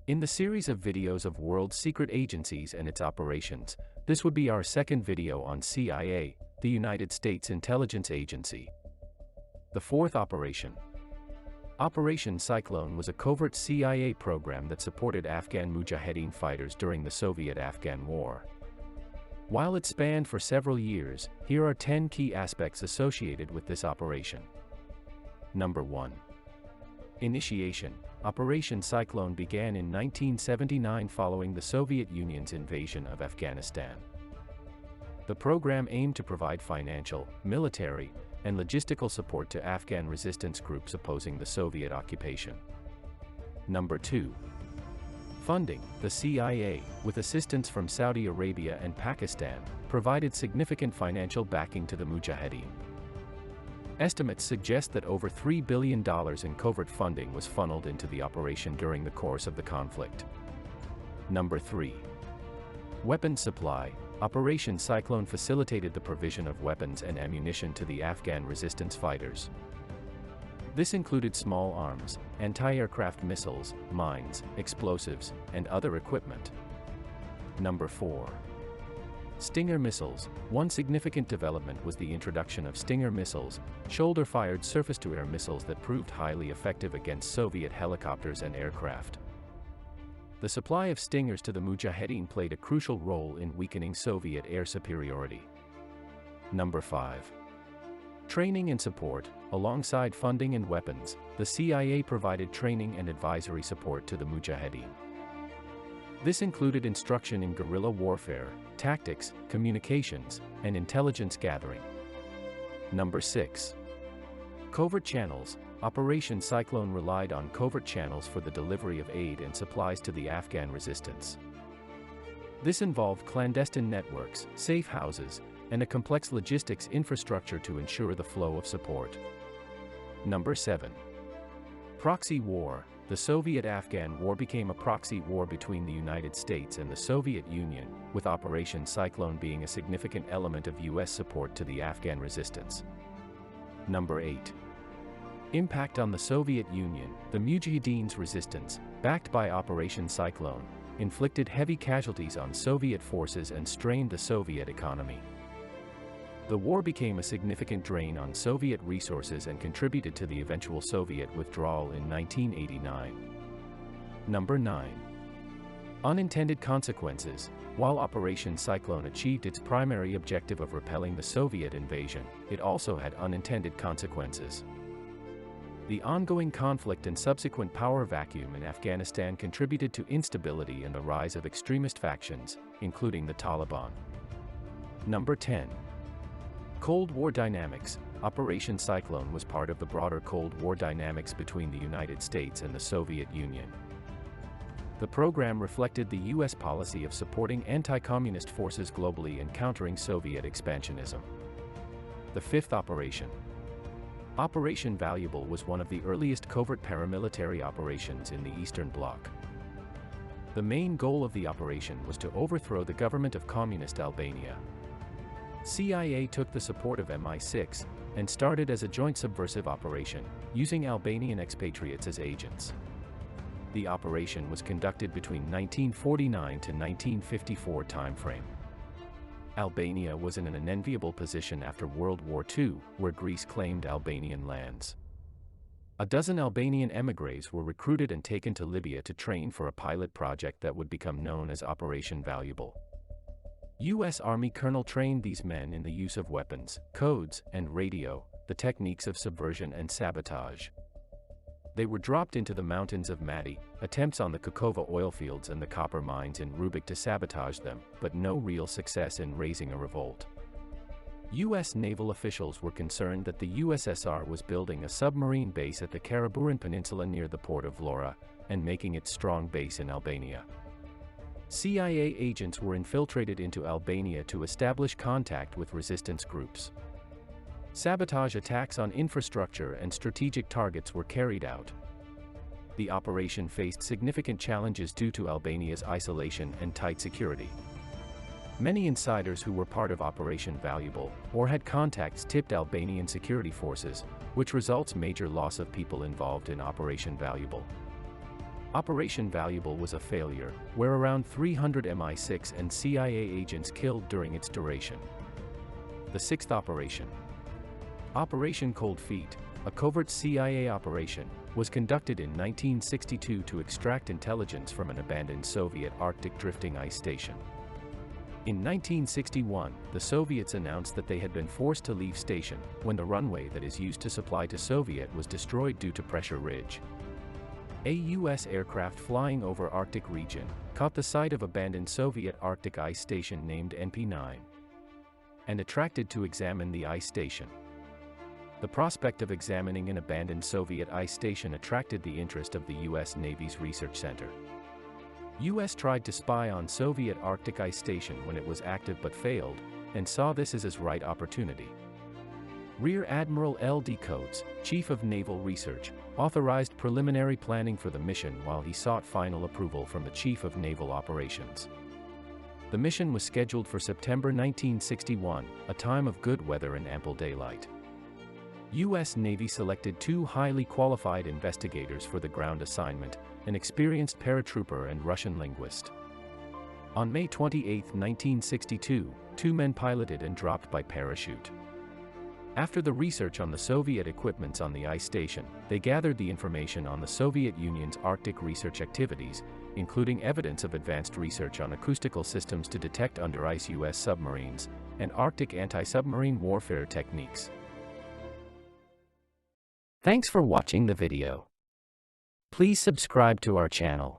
In the series of videos of world secret agencies and its operations, this would be our second video on CIA, the United States Intelligence Agency. The fourth operation. Operation Cyclone was a covert CIA program that supported Afghan Mujahideen fighters during the Soviet-Afghan War. While it spanned for several years, here are 10 key aspects associated with this operation. Number 1. Initiation. Operation Cyclone began in 1979 following the Soviet Union's invasion of Afghanistan. The program aimed to provide financial, military, and logistical support to Afghan resistance groups opposing the Soviet occupation. Number 2. Funding. The CIA, with assistance from Saudi Arabia and Pakistan, provided significant financial backing to the Mujahideen. Estimates suggest that over $3 billion in covert funding was funneled into the operation during the course of the conflict. Number 3. Weapons supply. Operation Cyclone facilitated the provision of weapons and ammunition to the Afghan resistance fighters. This included small arms, anti-aircraft missiles, mines, explosives, and other equipment. Number 4. Stinger missiles. One significant development was the introduction of Stinger missiles, shoulder-fired surface-to-air missiles that proved highly effective against Soviet helicopters and aircraft. The supply of Stingers to the Mujahideen played a crucial role in weakening Soviet air superiority. Number 5. Training and support. Alongside funding and weapons, the CIA provided training and advisory support to the Mujahideen. This included instruction in guerrilla warfare, tactics, communications, and intelligence gathering. Number 6. Covert channels. Operation Cyclone relied on covert channels for the delivery of aid and supplies to the Afghan resistance. This involved clandestine networks, safe houses, and a complex logistics infrastructure to ensure the flow of support. Number 7. Proxy war. The Soviet-Afghan War became a proxy war between the United States and the Soviet Union, with Operation Cyclone being a significant element of U.S. support to the Afghan resistance. Number 8. Impact on the Soviet Union. The Mujahideen's resistance, backed by Operation Cyclone, inflicted heavy casualties on Soviet forces and strained the Soviet economy. The war became a significant drain on Soviet resources and contributed to the eventual Soviet withdrawal in 1989. Number 9. Unintended consequences. While Operation Cyclone achieved its primary objective of repelling the Soviet invasion, it also had unintended consequences. The ongoing conflict and subsequent power vacuum in Afghanistan contributed to instability and the rise of extremist factions, including the Taliban. Number 10. Cold War dynamics. Operation Cyclone was part of the broader Cold War dynamics between the United States and the Soviet Union. The program reflected the U.S. policy of supporting anti-communist forces globally and countering Soviet expansionism. The fifth operation. Operation Valuable was one of the earliest covert paramilitary operations in the Eastern Bloc. The main goal of the operation was to overthrow the government of Communist Albania. CIA took the support of MI6 and started as a joint subversive operation, using Albanian expatriates as agents. The operation was conducted between 1949 to 1954 timeframe. Albania was in an unenviable position after World War II, where Greece claimed Albanian lands. A dozen Albanian émigrés were recruited and taken to Libya to train for a pilot project that would become known as Operation Valuable. U.S. Army Colonel trained these men in the use of weapons, codes, and radio, the techniques of subversion and sabotage. They were dropped into the mountains of Mati, attempts on the Kokova oil fields and the copper mines in Rubik to sabotage them, but no real success in raising a revolt. U.S. naval officials were concerned that the USSR was building a submarine base at the Karaburan Peninsula near the port of Vlora, and making its strong base in Albania. CIA agents were infiltrated into Albania to establish contact with resistance groups. Sabotage attacks on infrastructure and strategic targets were carried out. The operation faced significant challenges due to Albania's isolation and tight security. Many insiders who were part of Operation Valuable, or had contacts, tipped Albanian security forces, which results major loss of people involved in Operation Valuable. Operation Valuable was a failure, where around 300 MI6 and CIA agents killed during its duration. The sixth operation, Operation Coldfeet, a covert CIA operation, was conducted in 1962 to extract intelligence from an abandoned Soviet Arctic drifting ice station. In 1961, the Soviets announced that they had been forced to leave station when the runway that is used to supply to Soviet was destroyed due to pressure ridge. A U.S. aircraft flying over Arctic region caught the sight of abandoned Soviet Arctic ice station named NP9 and attracted to examine the ice station. The prospect of examining an abandoned Soviet ice station attracted the interest of the U.S. Navy's Research Center. U.S. tried to spy on Soviet Arctic ice station when it was active but failed, and saw this as his right opportunity. Rear Admiral L.D. Coates, Chief of Naval Research, authorized preliminary planning for the mission while he sought final approval from the Chief of Naval Operations. The mission was scheduled for September 1961, a time of good weather and ample daylight. U.S. Navy selected two highly qualified investigators for the ground assignment, an experienced paratrooper and Russian linguist. On May 28, 1962, two men piloted and dropped by parachute. After the research on the Soviet equipments on the ice station, they gathered the information on the Soviet Union's Arctic research activities, including evidence of advanced research on acoustical systems to detect under-ice U.S. submarines, and Arctic anti-submarine warfare techniques. Thanks for watching the video. Please subscribe to our channel.